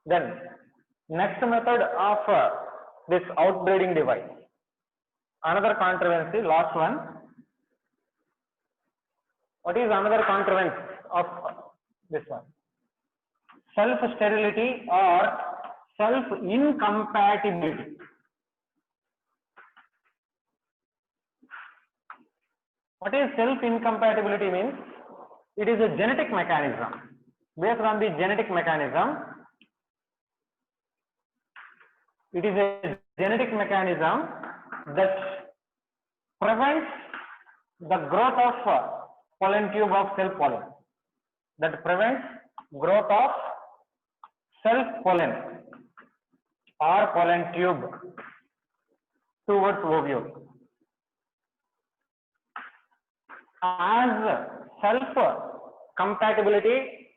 Then next method of this outbreeding device. Another contrivancy, last one. What is another contrivance of this one? Self-sterility or self-incompatibility. What is self-incompatibility means? It is a genetic mechanism. Based on the genetic mechanism, it is a genetic mechanism that prevents the growth of pollen tube of self pollen. That prevents growth of self pollen or pollen tube towards ovule. As self compatibility,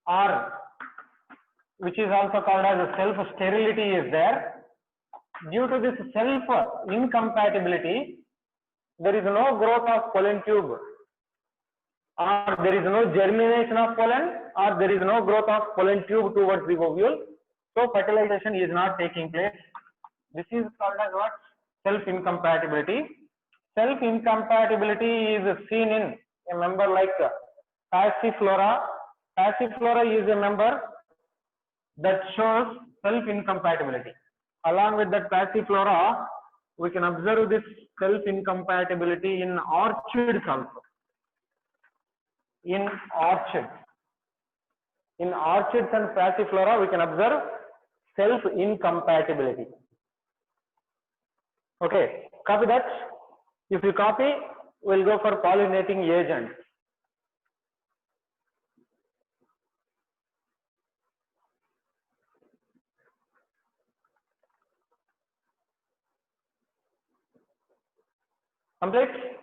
or which is also called as self sterility, is there, due to this self incompatibility, there is no growth of pollen tube, or there is no germination of pollen, or there is no growth of pollen tube towards the ovule. So fertilization is not taking place. This is called as what? Self incompatibility. Self incompatibility is seen in a member like Passiflora. Passiflora is a member that shows self incompatibility. Along with that Passiflora, we can observe this self incompatibility in orchids also. In orchids and Passiflora, we can observe self incompatibility. Okay, copy that. If you copy, we'll go for pollinating agents. Complete?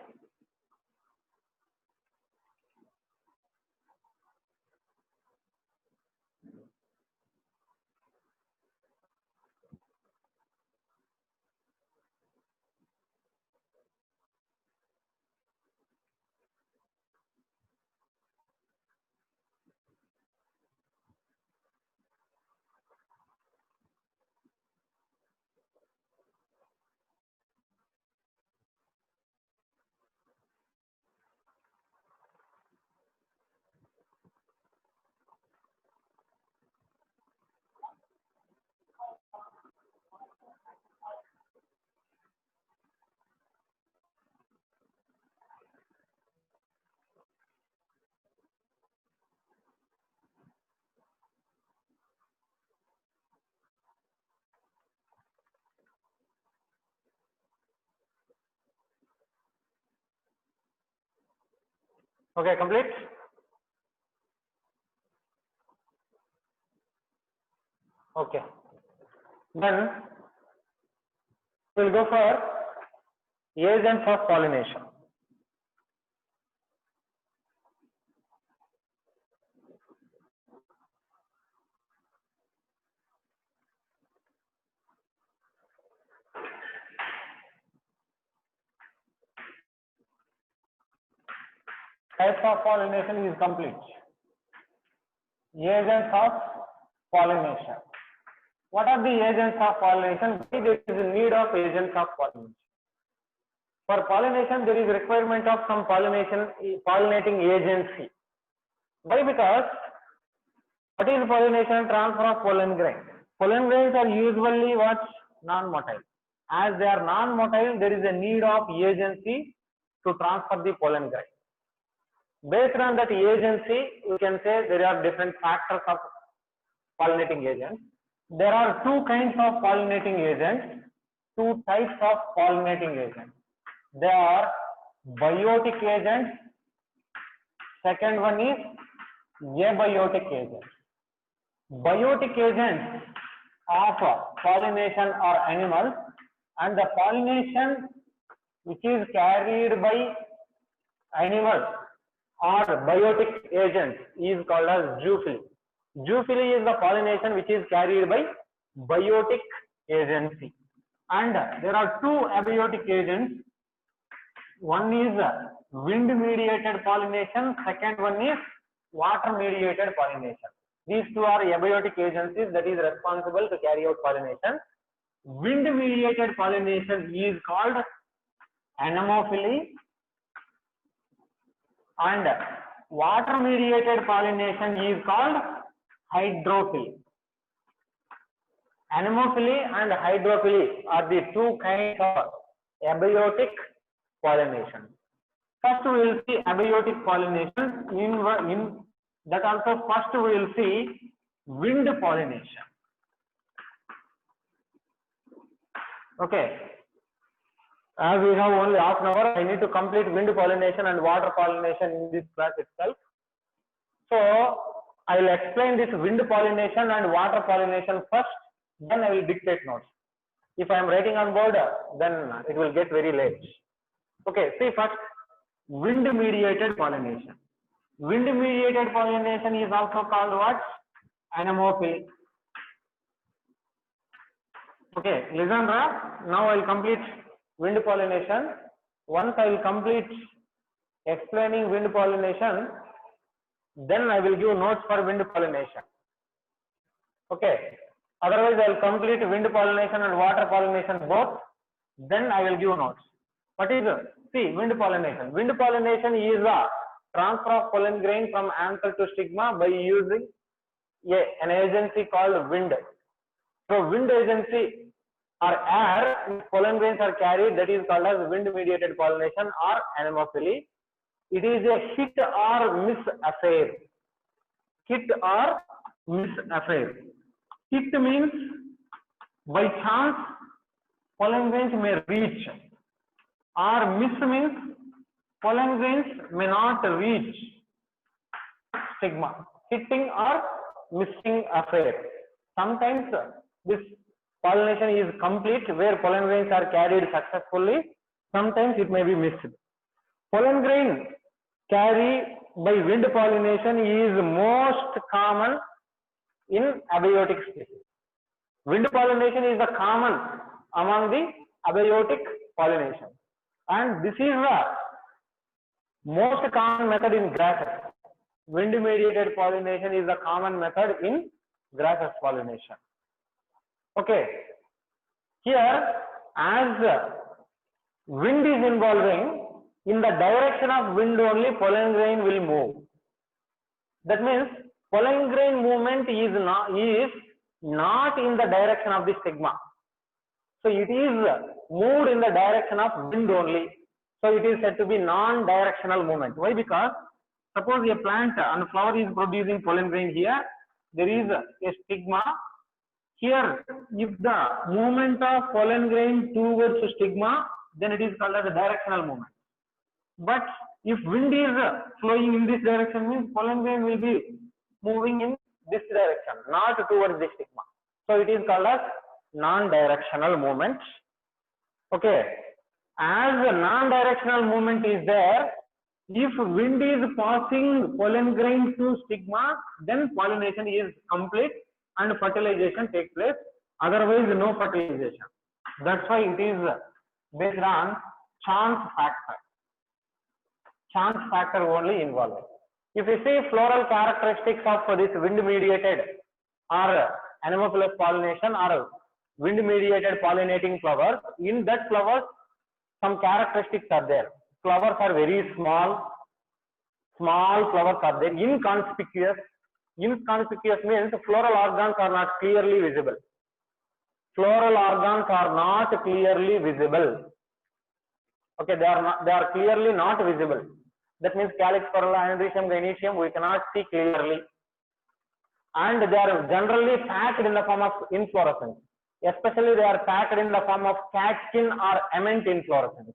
Okay, complete? Okay. Then we'll go for agents of pollination. Types of pollination is complete. Agents of pollination. What are the agents of pollination? Why there is a need of agents of pollination? For pollination, there is requirement of some pollinating agency. Why? Because what is pollination? Transfer of pollen grains. Pollen grains are usually what? Non-motile. As they are non-motile, there is a need of agency to transfer the pollen grain. Based on that agency, you can say there are different factors of pollinating agents. There are two kinds of pollinating agents, two types of pollinating agents. They are biotic agents. Second one is abiotic agents. Biotic agents of pollination are animals, and the pollination which is carried by animals or biotic agents is called as zoophily. Zoophily is the pollination which is carried by biotic agency. And there are two abiotic agents. One is wind mediated pollination, second one is water mediated pollination. These two are abiotic agencies that is responsible to carry out pollination. Wind mediated pollination is called anemophily, and water mediated pollination is called hydrophily. Anemophily and hydrophily are the two kinds of abiotic pollination. First we will see abiotic pollination. In that also first we will see wind pollination. Okay. As we have only half an hour, I need to complete wind pollination and water pollination in this class itself. So I will explain this wind pollination and water pollination first, then I will dictate notes. If I am writing on board, then it will get very late. Okay, see first, wind mediated pollination. Wind mediated pollination is also called what? Anemophily. Okay, listen, now I will complete wind pollination. Once I will complete explaining wind pollination, then I will give notes for wind pollination. Okay, otherwise I will complete wind pollination and water pollination both, then I will give notes. What is it? See, wind pollination. Wind pollination is a transfer of pollen grain from anther to stigma by using an agency called wind. So wind agency or air, pollen grains are carried, that is called as wind mediated pollination or anemophily. It is a hit or miss affair. Hit or miss affair. Hit means by chance pollen grains may reach, or miss means pollen grains may not reach stigma. Hitting or missing affair. Sometimes this pollination is complete where pollen grains are carried successfully. Sometimes it may be missed. Pollen grain carried by wind pollination is most common in abiotic species. Wind pollination is the common among the abiotic pollination, and this is the most common method in grasses. Wind mediated pollination is the common method in grasses pollination. Okay, here as wind is involving, in the direction of wind only pollen grain will move. That means pollen grain movement is not in the direction of the stigma. So it is moved in the direction of wind only. So it is said to be non-directional movement. Why? Because suppose a plant and flower is producing pollen grain here, there is a stigma. Here, if the movement of pollen grain towards stigma, then it is called as a directional movement. But if wind is flowing in this direction, means pollen grain will be moving in this direction, not towards the stigma. So it is called as non-directional movement. Okay. As a non-directional movement is there, if wind is passing pollen grain to stigma, then pollination is complete and fertilization takes place. Otherwise, no fertilization. That's why it is based on chance factor. Chance factor only involved. If you see floral characteristics of this wind-mediated or anemophilous pollination or wind-mediated pollinating flowers, in that flowers, some characteristics are there. Flowers are very small. Small flowers are there. Inconspicuous. Inconspicuous means floral organs are not clearly visible. Floral organs are not clearly visible. Okay, they are clearly not visible. That means calyx, corolla, androecium, gynoecium, we cannot see clearly. And they are generally packed in the form of inflorescence. Especially they are packed in the form of catkin or ament inflorescence.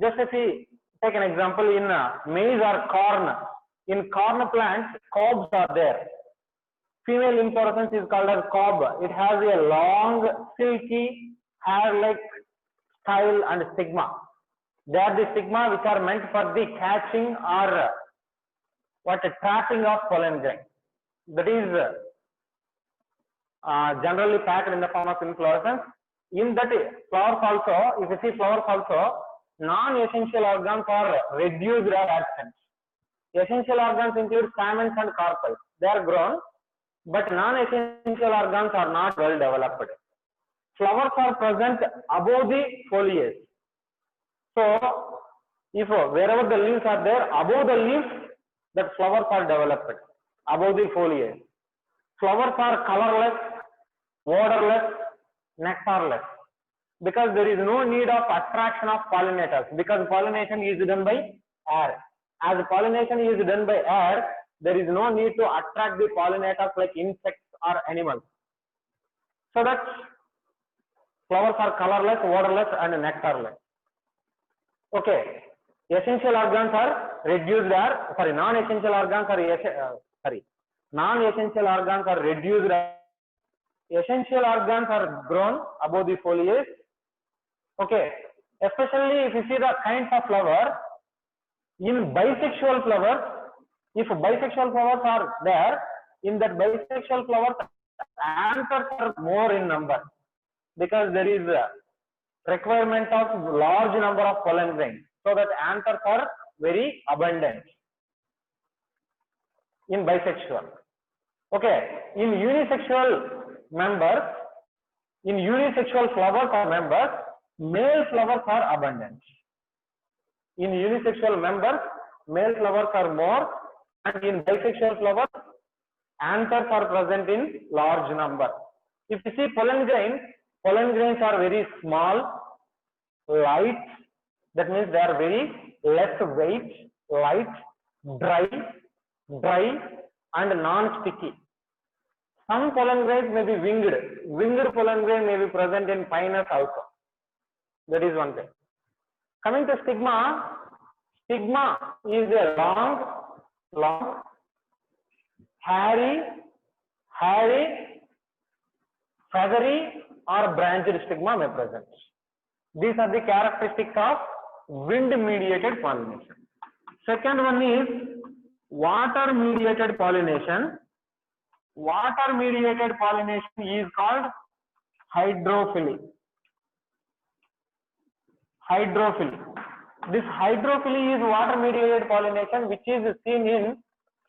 Just if we take an example in maize or corn, in corn plants, cobs are there. Female inflorescence is called as cob. It has a long, silky, hair-like style and stigma. They are the stigma which are meant for the catching or trapping of pollen grain. That is generally packed in the form of inflorescence. In that flowers also, if you see flowers also, non-essential organs are reduced or absent. Essential organs include stamens and carpels. They are grown, but non-essential organs are not well developed. Flowers are present above the foliage. So, if wherever the leaves are there, above the leaves, the flowers are developed, above the foliage. Flowers are colorless, odorless, nectarless, because there is no need of attraction of pollinators, because pollination is done by air. As pollination is done by air, there is no need to attract the pollinators like insects or animals. So that flowers are colorless, odorless, and nectarless. Okay, essential organs are reduced or non-essential organs are non-essential organs are reduced. Essential organs are grown above the foliage. Okay, especially if you see the kinds of flower in bisexual flowers, if bisexual flowers are there, in that bisexual flowers, anthers are more in number, because there is a requirement of large number of pollen grains, so that anthers are very abundant in bisexual. Okay, in unisexual members, in unisexual flowers or members, male flowers are abundant. In unisexual members, male flowers are more, and in bisexual flowers, anthers are present in large number. If you see pollen grains are very small, light, that means they are very less weight, light, dry, and non-sticky. Some pollen grains may be winged. Winged pollen grain may be present in pinus also. That is one thing. Coming to stigma, stigma is a long, hairy, feathery or branched stigma may present. These are the characteristics of wind-mediated pollination. Second one is water-mediated pollination. Water-mediated pollination is called hydrophily. This hydrophily is water-mediated pollination, which is seen in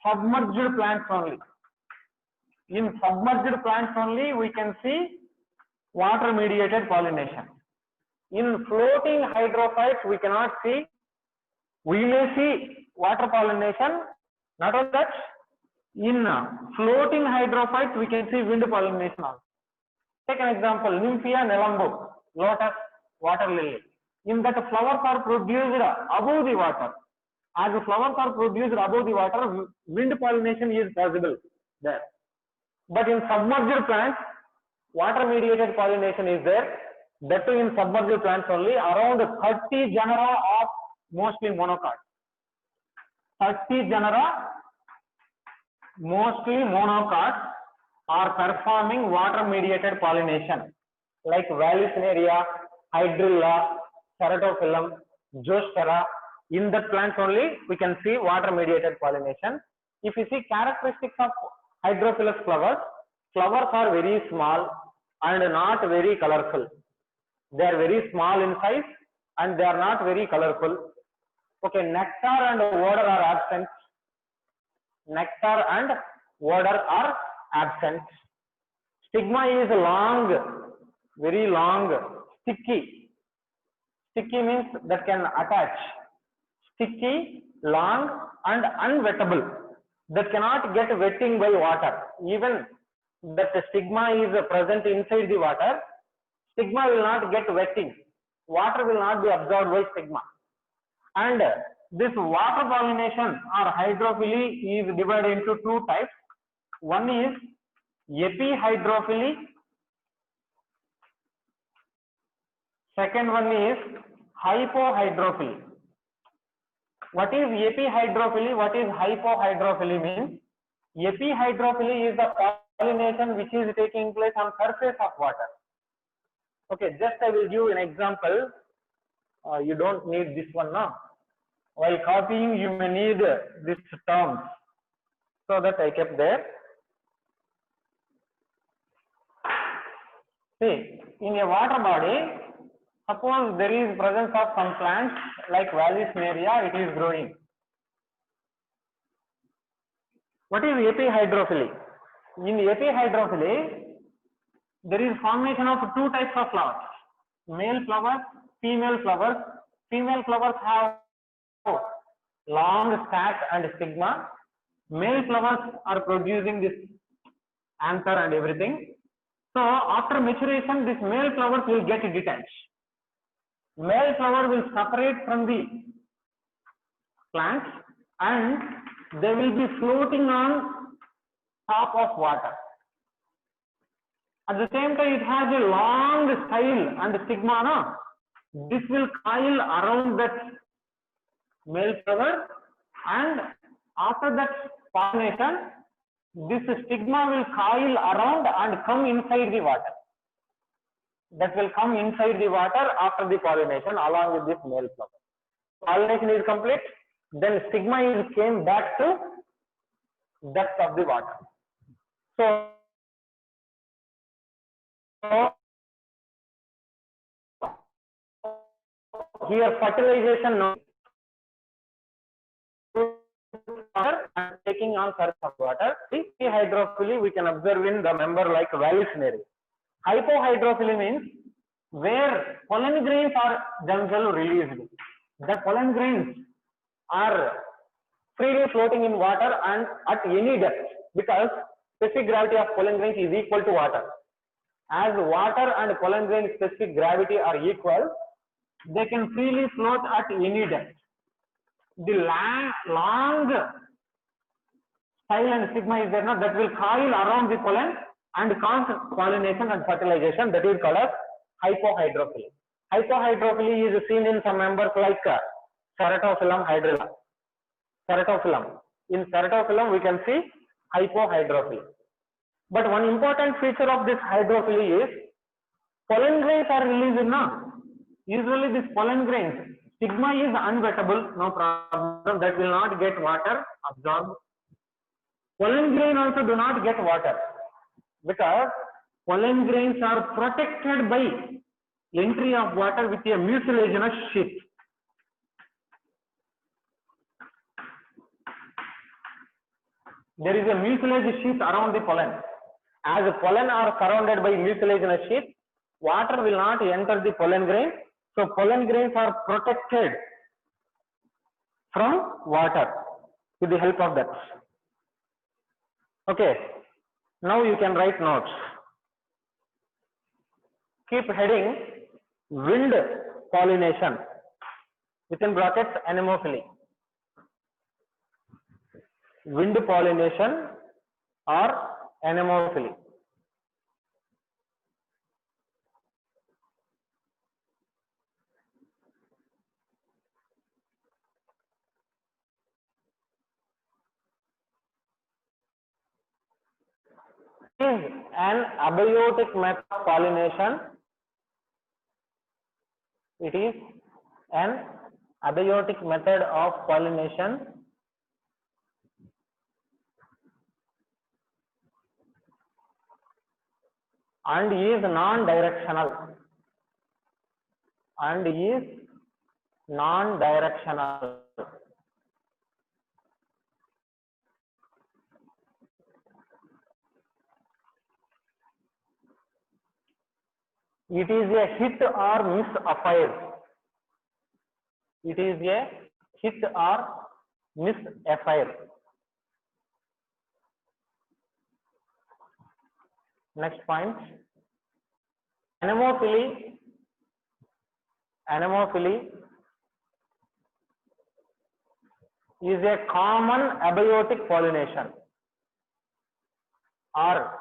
submerged plants only. In submerged plants only, we can see water-mediated pollination. In floating hydrophytes, we cannot see. We may see water pollination. Not only that, in floating hydrophytes, we can see wind pollination also. Take an example, Nymphia nelumbo, lotus water lily. In that, flowers are produced above the water. As the flowers are produced above the water, wind pollination is possible there. But in submerged plants, water-mediated pollination is there. That too in submerged plants only. Around 30 genera of mostly monocots. 30 genera, mostly monocots, are performing water-mediated pollination, like Vallisneria, Hydrilla, Ceratophyllum, Zostera. In that plants only we can see water-mediated pollination. If you see characteristics of hydrophilous flowers, flowers are very small and not very colorful. They are very small in size and they are not very colorful. Okay, nectar and odor are absent. Nectar and odor are absent. Stigma is long, very long, sticky. Sticky means that can attach. Sticky, long, and unwettable. That cannot get wetting by water. Even that the stigma is present inside the water, stigma will not get wetting. Water will not be absorbed by stigma. And this water pollination or hydrophily is divided into two types. One is epihydrophily. Second one is hypohydrophily. What is epihydrophily? What is hypohydrophily means? Epihydrophily is the pollination which is taking place on surface of water. Okay, just I will give you an example. You don't need this one now. While copying, you may need this terms. So that I kept there. See, in a water body, suppose there is presence of some plants like Vallisneria, it is growing. What is epihydrophily? In epihydrophily, there is formation of two types of flowers: male flowers, female flowers. Female flowers have long sac and stigma. Male flowers are producing this anther and everything. So after maturation, this male flowers will get detached. Male flower will separate from the plants and they will be floating on top of water. At the same time, it has a long style and stigma. No? This will coil around that male flower, and after that pollination, this stigma will coil around and come inside the water. That will come inside the water after the pollination along with this male flower. Pollination is complete, then stigma is came back to depth of the water. So here fertilization now and taking on surface of water. Hydrophily we can observe in the member like Vallisneria. Hypohydrophily means where pollen grains are themselves released. The pollen grains are freely floating in water and at any depth, because specific gravity of pollen grains is equal to water. As water and pollen grain specific gravity are equal, they can freely float at any depth. The long style and stigma is there, no? That will coil around the pollen and cause pollination and fertilization. That is called as hypohydrophily. Hypohydrophily is seen in some members like Ceratophyllum hydrilla. Ceratophyllum. In Ceratophyllum we can see hypohydrophily. But one important feature of this hydrophily is pollen grains are released now. Usually this pollen grains, stigma is unwettable, no problem, that will not get water absorbed. Pollen grain also do not get water because pollen grains are protected by entry of water with a mucilaginous sheath. There is a mucilaginous sheath around the pollen. As the pollen are surrounded by mucilaginous sheath, water will not enter the pollen grain. So pollen grains are protected from water with the help of that. Okay, now you can write notes. Keep heading wind pollination within brackets anemophily. Wind pollination or anemophily. Is an abiotic method of pollination. It is an abiotic method of pollination and is non-directional. And is non-directional. It is a hit or miss affair. It is a hit or miss affair. Next point. Anemophily. Anemophily is a common abiotic pollination, or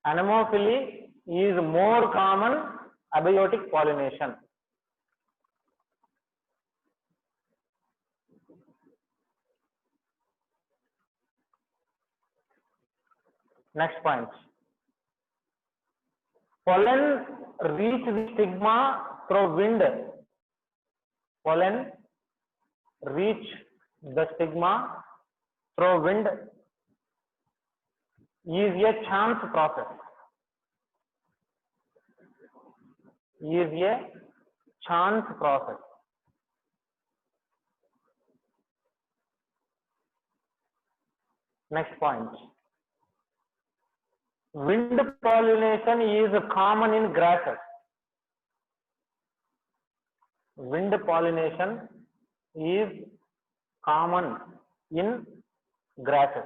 anemophily is more common abiotic pollination. Next point. Pollen reach the stigma through wind. Pollen reach the stigma through wind is a chance process. Is a chance process. Next point. Wind pollination is common in grasses. Wind pollination is common in grasses.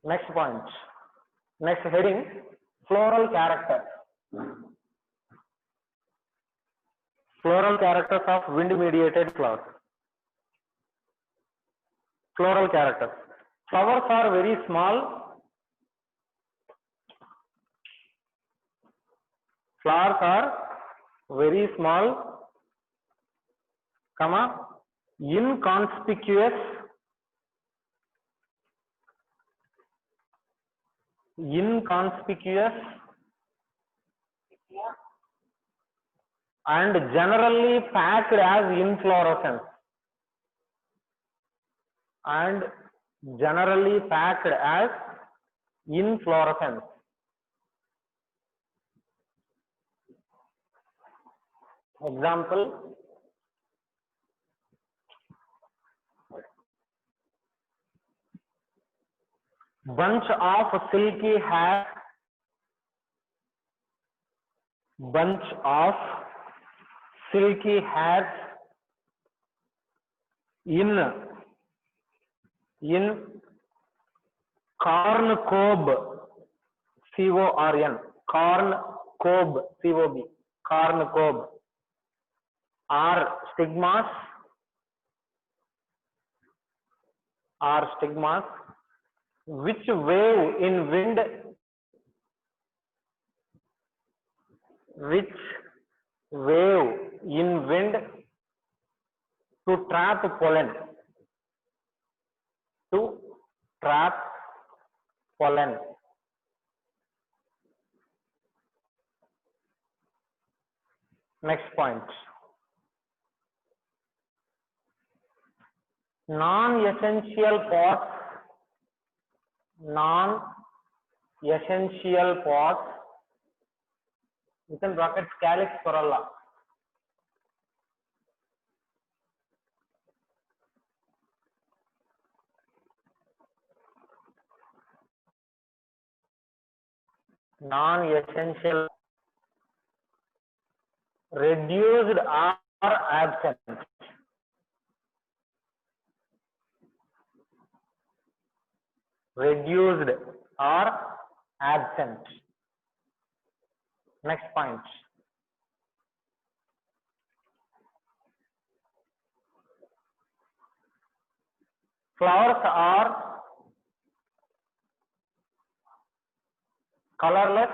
Next point. Next heading, floral characters. Floral characters of wind mediated flowers. Floral characters. Flowers are very small. Flowers are very small, comma, inconspicuous, and generally packed as inflorescence. And generally packed as inflorescence. Example, bunch of silky hair, bunch of silky hairs in corn cob, C-O-R-N, corn cob, C-O-B, corn cob, are stigmas, which wave in wind, to trap pollen, Next point. Non-essential pods, within brackets calyx corolla. Non-essential, reduced or absent. Reduced or absent. Next point. Flowers are colorless,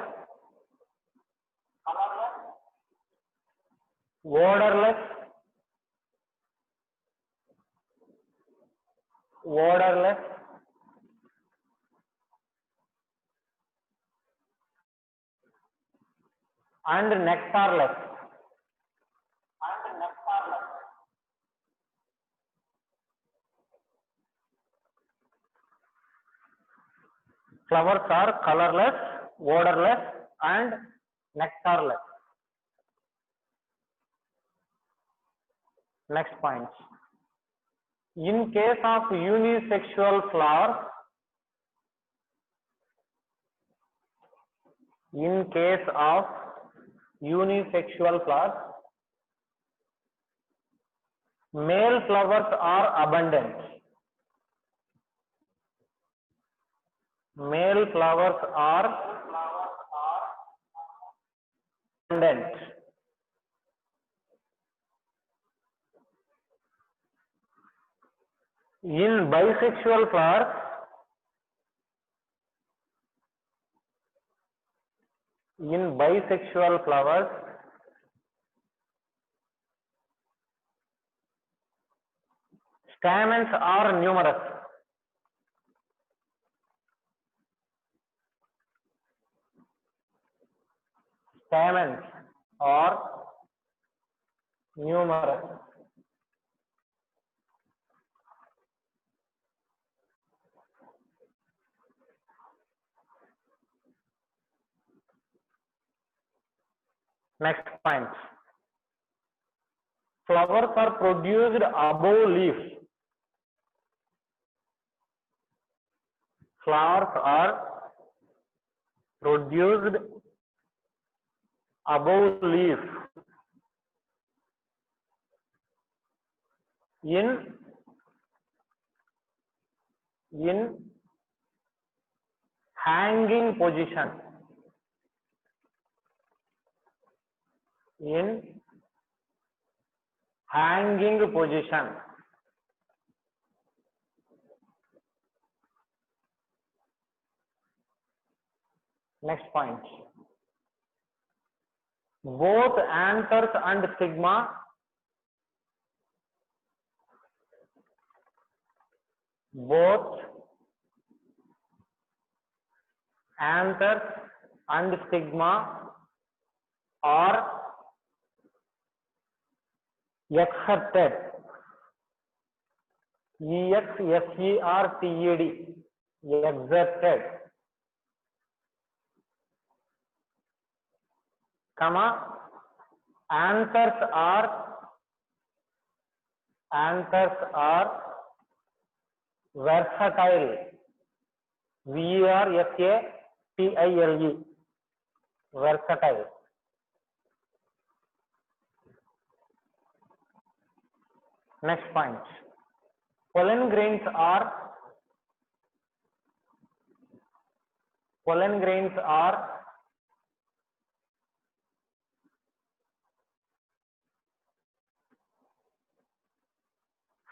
odorless, and nectarless. Flowers are colorless, odorless, and nectarless. Next point. In case of unisexual flowers, male flowers are abundant. In bisexual flowers, stamens are numerous. Next point. Flowers are produced above leaves. Flowers are produced above leaf in hanging position. In hanging position. Next point. Both anthers and stigma are exserted. EXSERTED. Exerted. Comma. Anthers are versatile. VERSATILE. Versatile. Next point. Pollen grains are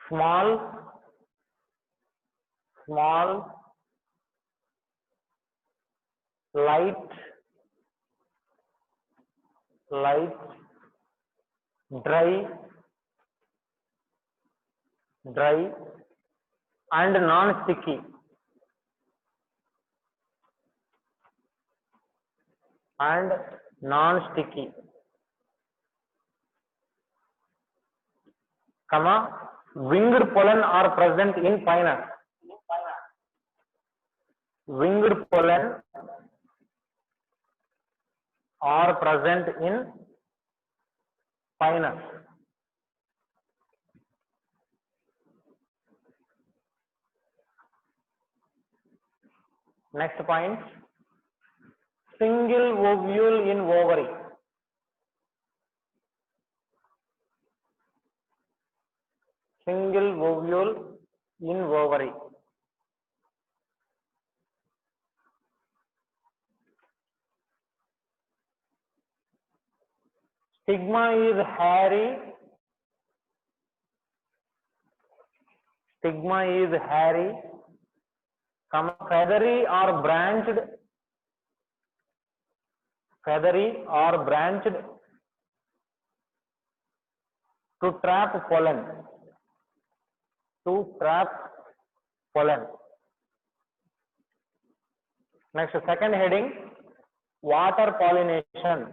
small, light, dry and non-sticky. Comma. Winged pollen are present in pinus. Winged pollen are present in pinus. Next point. Single ovule in ovary. Single ovule in ovary. Stigma is hairy. Feathery or branched to trap pollen. Next, second heading, water pollination,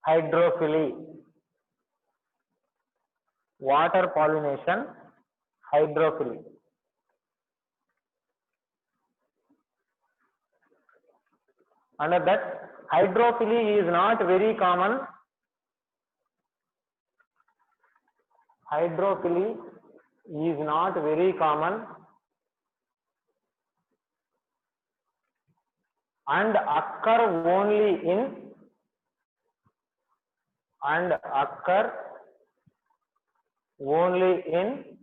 hydrophily. Water pollination, hydrophily. Under that, hydrophily is not very common. And occur only in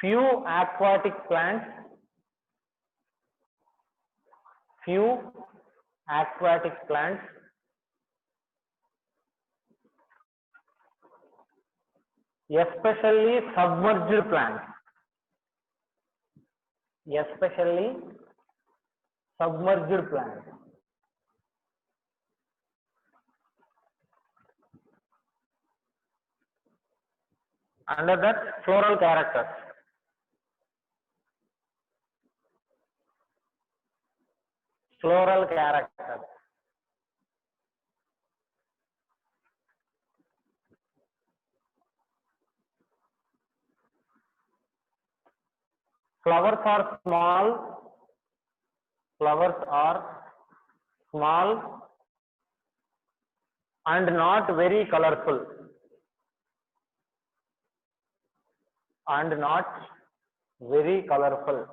few aquatic plants, especially submerged plants. Under that, floral characters. Flowers are small and not very colorful, and not very colorful.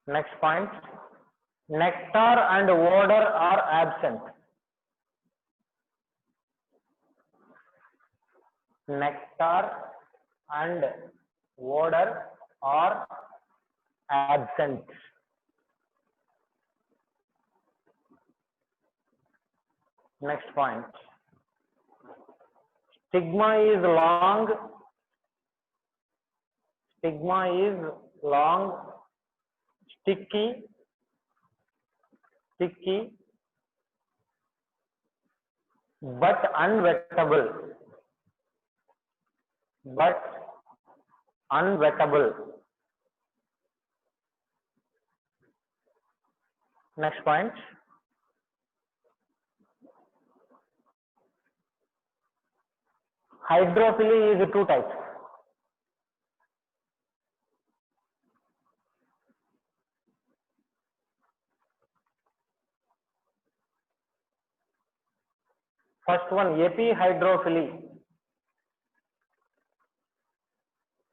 Next point, nectar and odor are absent. Nectar and odor are absent. Next point, stigma is long. Stigma is long, sticky, but unwettable. But unwettable. Next point, hydrophily is two types. First one, epihydrophily.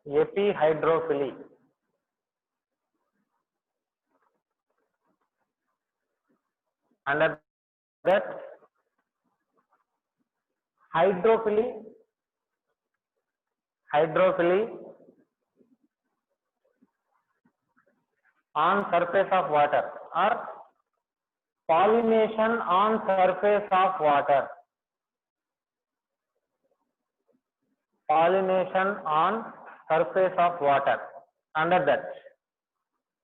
Epihydrophily. Under that, hydrophily on surface of water, or pollination on surface of water. Pollination on surface of water. Under that,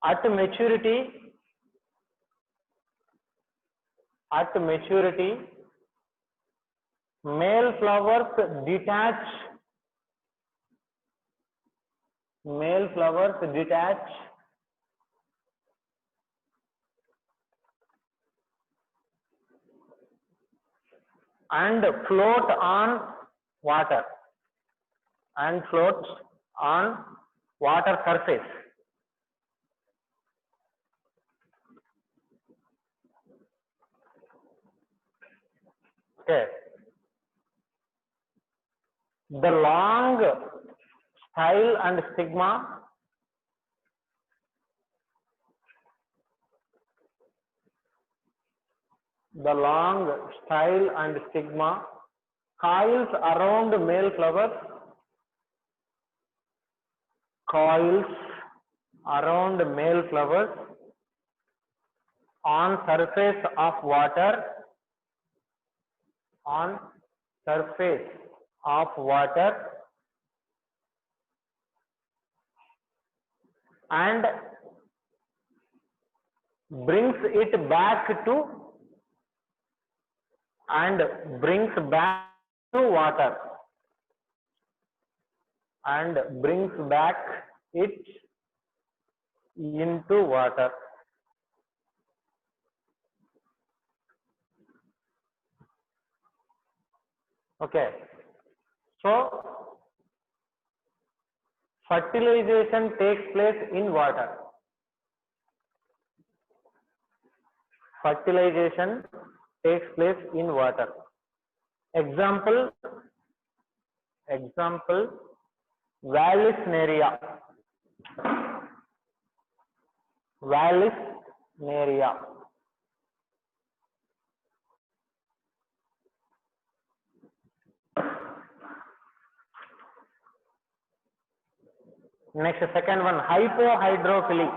at maturity, male flowers detach. Male flowers detach and float on water, and floats on water surface. Okay. The long style and stigma, coils around male flowers, on surface of water, and brings it back to water, and brings back it into water. Okay, so fertilization takes place in water. Example, Vallisneria. Next, second one, hypohydrophily.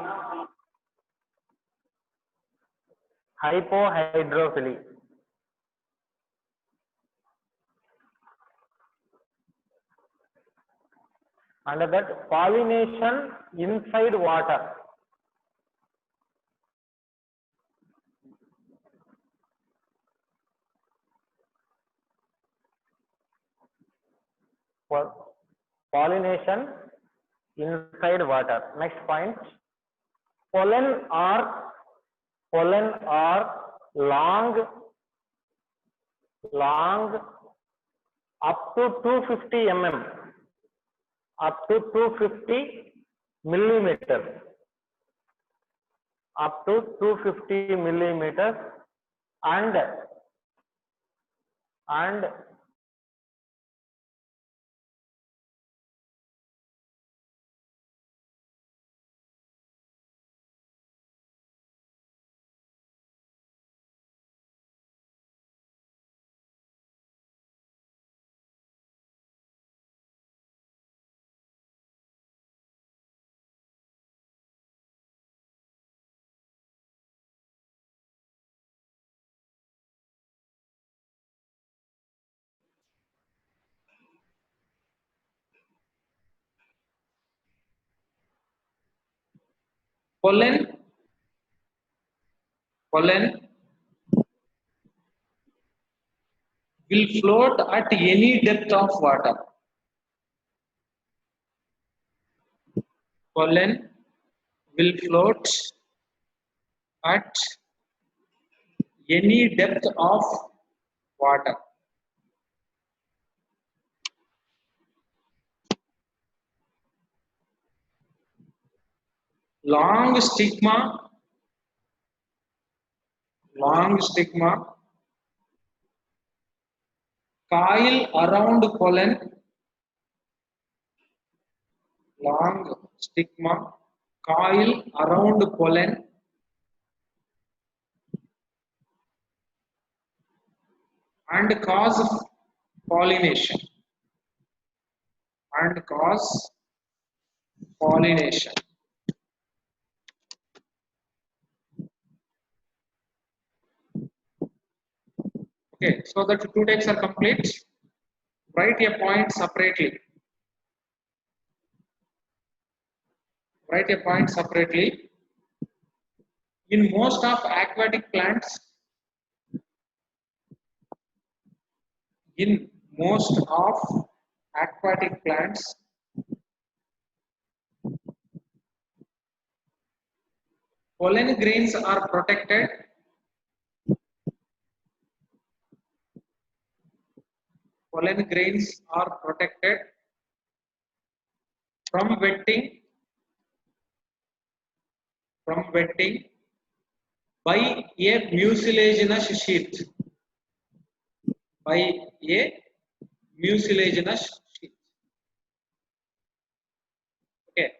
Under that, pollination inside water. Pollination inside water. Next point, pollen are long up to 250 mm, up to 250 millimeters, up to 250 millimeters, and Pollen will float at any depth of water. Pollen will float at any depth of water. Long stigma, coil around pollen, long stigma, coil around pollen, and cause pollination. Okay, so the two takes are complete. Write a point separately. In most of aquatic plants, pollen grains are protected from wetting by a mucilaginous sheath. Okay,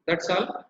that's all.